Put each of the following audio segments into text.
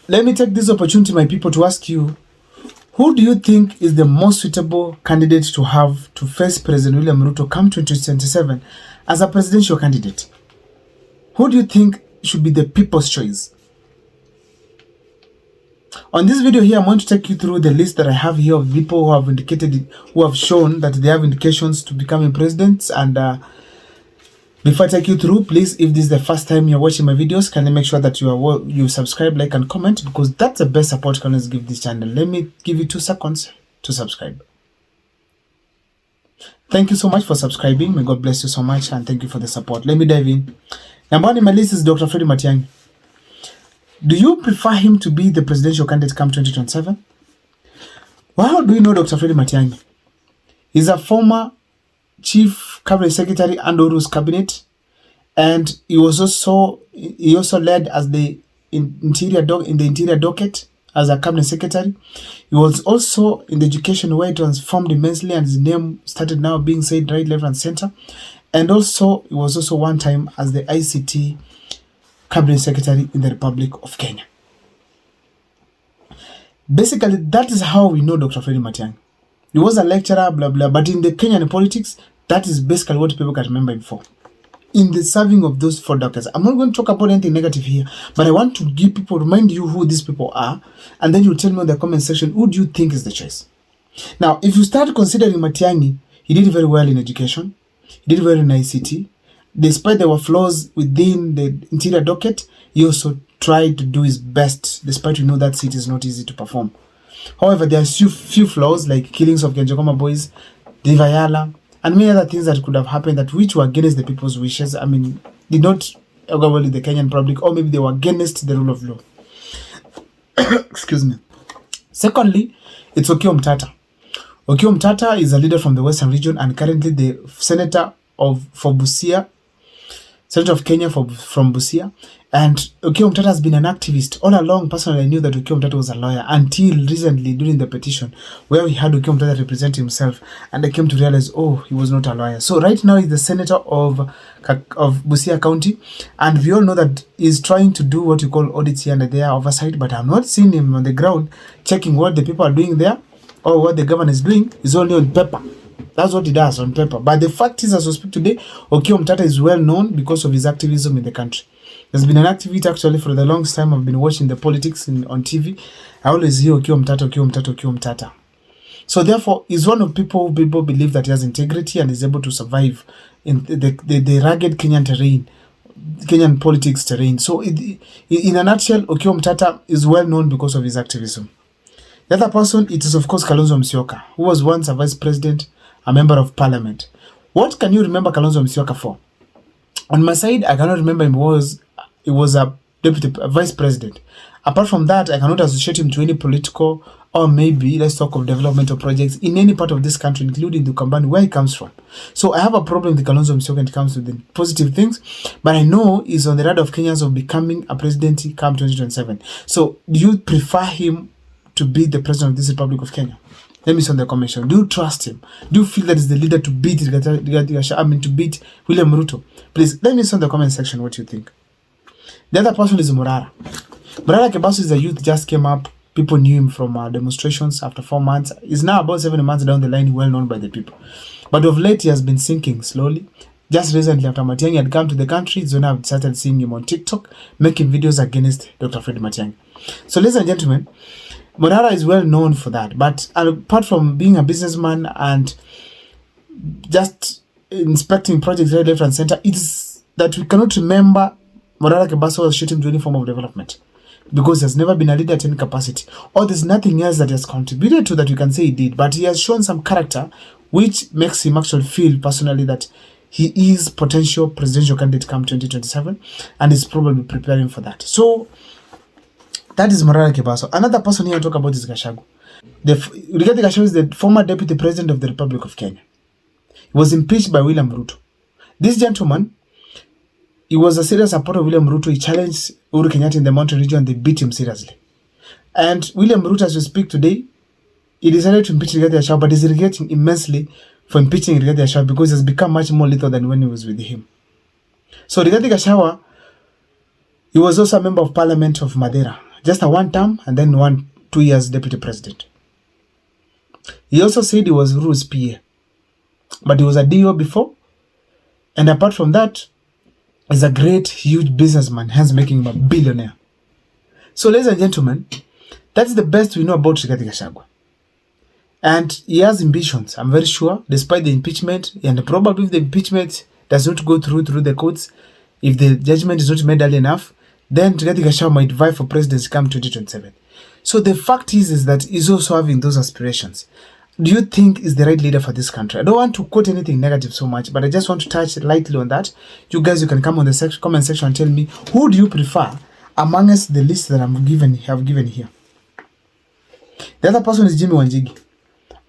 let me take this opportunity, my people, to ask you, who do you think is the most suitable candidate to have to face President William Ruto come 2027 as a presidential candidate? Who do you think should be the people's choice? On this video here, I'm going to take you through the list that I have here of people who have indicated, who have shown that they have indications to becoming presidents. And before I take you through, please, if this is the first time you're watching my videos, can you make sure that you subscribe, like, and comment, because that's the best support you can always give this channel. Let me give you 2 seconds to subscribe. Thank you so much for subscribing. May God bless you so much, and thank you for the support. Let me dive in. Number 1 in my list is Dr. Freddy Matiangi. Do you prefer him to be the presidential candidate come 2027? Well, how do you know Dr. Freddy Matiangi? He's a former Chief Cabinet Secretary under Uru's cabinet, and he also led as the interior docket as a cabinet secretary. He was also in the education, where it transformed immensely, and his name started now being said right, left, and center. And also, he was also one time as the ICT Cabinet Secretary in the Republic of Kenya. Basically, that is how we know Dr. Freddy Matiangi. He was a lecturer, blah, blah, but in the Kenyan politics, that is basically what people can remember him for. In the serving of those 4 doctors. I'm not going to talk about anything negative here, but I want to give people, remind you who these people are, and then you tell me in the comment section, who do you think is the choice? Now, if you start considering Matiangi, he did very well in education, he did well in ICT. Despite there were flaws within the interior docket, he also tried to do his best, despite we know that seat is not easy to perform. However, there are few flaws like killings of Genjokoma boys, Divayala, and many other things that could have happened that which were against the people's wishes. I mean, did not go well with the Kenyan public, or maybe they were against the rule of law. Excuse me. Secondly, it's Okiya Omtatah. Okiya Omtatah is a leader from the Western region and currently the Senator for Busia, Senator of Kenya from Busia. And Okiya Omtatah has been an activist all along. Personally, I knew that Okiya Omtatah was a lawyer until recently during the petition where we had Okiya Omtatah represent himself, and I came to realize, oh, he was not a lawyer. So right now he's the Senator of Busia County, and we all know that he's trying to do what you call audits here and there, oversight, but I'm not seeing him on the ground checking what the people are doing there or what the government is doing. Is only on paper. That's what he does on paper. But the fact is, as we speak today, Okiya Omtatah is well known because of his activism in the country. There's been an activity actually for the longest time. I've been watching the politics on TV. I always hear Okiya Omtatah, Okiya Omtatah, Okiya Omtatah. So therefore, he's one of people believe that he has integrity and is able to survive in the rugged Kenyan terrain, Kenyan politics terrain. So in a nutshell, Okiya Omtatah is well known because of his activism. The other person, it is of course Kalonzo Musyoka, who was once a vice president, a member of parliament. What can you remember Kalonzo Musyoka for? On my side, I cannot remember him. He was a vice president. Apart from that, I cannot associate him to any political, or maybe let's talk of developmental projects in any part of this country, including the Kambani, where he comes from. So I have a problem with Kalonzo Musyoka when it comes to the positive things, but I know he's on the radar of Kenyans of becoming a president come 2027. So do you prefer him to be the president of this Republic of Kenya? Let me see on the comment section. Do you trust him? Do you feel that he's the leader to beat to beat William Ruto? Please let me see on the comment section what you think. The other person is Morara. Morara Kebaso is a youth, just came up. People knew him from demonstrations after 4 months. He's now about 7 months down the line, well known by the people. But of late, he has been sinking slowly. Just recently, after Matiangi had come to the country, it's when I've started seeing him on TikTok, making videos against Dr. Freddy Matiangi. So ladies and gentlemen, Morara is well known for that. But apart from being a businessman and just inspecting projects right, left, and center, it's that we cannot remember Morara Kebaso was shooting to any form of development, because he has never been a leader at any capacity, or there's nothing else that has contributed to that we can say he did, but he has shown some character which makes him actually feel personally that he is potential presidential candidate come 2027 and is probably preparing for that. So that is Morara Kebaso. Another person here I talk about is Gachagua. Rigathi Gachagua is the former deputy president of the Republic of Kenya. He was impeached by William Ruto. This gentleman, he was a serious supporter of William Ruto. He challenged Uhuru Kenyatta in the mountain region. They beat him seriously. And William Ruto, as we speak today, he decided to impeach Rigathi Gachagua, but he's regretting immensely for impeaching Rigathi Gachagua because he has become much more lethal than when he was with him. So Rigathi Gachagua, he was also a member of parliament of Madeira. just a one term and then 2 years deputy president. He also said he was Ruto's PA, but he was a DO before, and apart from that, he's a great, huge businessman, hence making him a billionaire. So, ladies and gentlemen, that's the best we know about Rigathi Gachagua. And he has ambitions, I'm very sure, despite the impeachment, and probably if the impeachment does not go through the courts, if the judgment is not made early enough, then Rigathi Gachagua might vie for presidency come 2027. So the fact is that he's also having those aspirations. Do you think is the right leader for this country? I don't want to quote anything negative so much, but I just want to touch lightly on that. You guys, you can come on the comment section and tell me, who do you prefer amongst the list that have given here? The other person is Jimmy Wanjigi,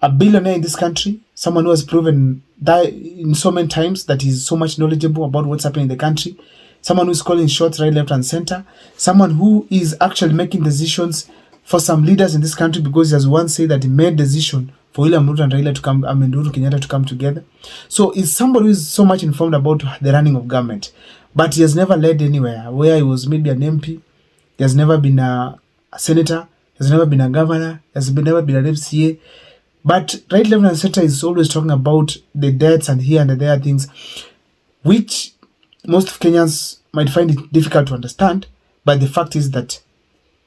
a billionaire in this country, someone who has proven that in so many times that he's so much knowledgeable about what's happening in the country, someone who's calling shots right, left, and center, someone who is actually making decisions for some leaders in this country, because he has once said that he made decision for William Ruto and Uhuru Kenyatta to come together. So he's somebody who is so much informed about the running of government, but he has never led anywhere where he was maybe an MP. He has never been a senator. He has never been a governor. He has never been an FCA. But right, left, and center is always talking about the debts and here and there things, which most of Kenyans might find it difficult to understand. But the fact is that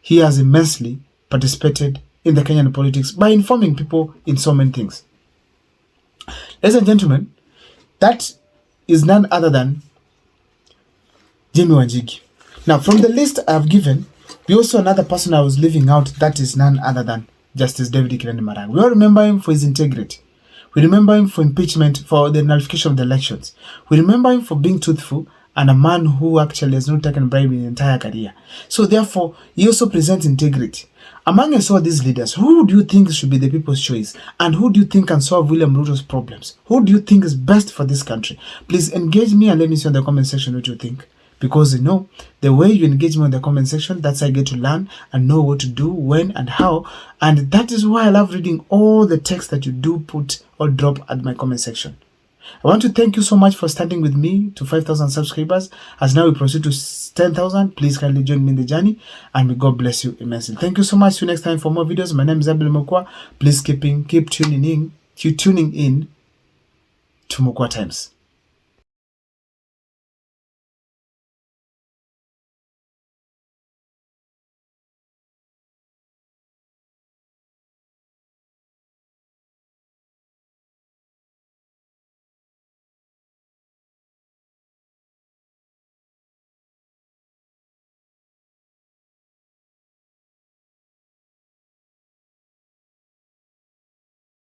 he has immensely participated in the Kenyan politics by informing people in so many things. Ladies and gentlemen, that is none other than Jimmy Wanjigi. Now, from the list I have given, we also another person I was leaving out, that is none other than Justice David Maraga. We all remember him for his integrity. We remember him for impeachment, for the nullification of the elections. We remember him for being truthful and a man who actually has not taken bribe in his entire career. So therefore, he also presents integrity. Among us all these leaders, who do you think should be the people's choice? And who do you think can solve William Ruto's problems? Who do you think is best for this country? Please engage me and let me see in the comment section what you think. Because you know, the way you engage me in the comment section, that's how I get to learn and know what to do, when and how. And that is why I love reading all the text that you do put or drop at my comment section. I want to thank you so much for standing with me to 5,000 subscribers. As now we proceed to 10,000, please kindly join me in the journey, and may God bless you immensely. Thank you so much. See you next time for more videos. My name is Abel Mokwa. Please keep tuning in to Mokwa Times.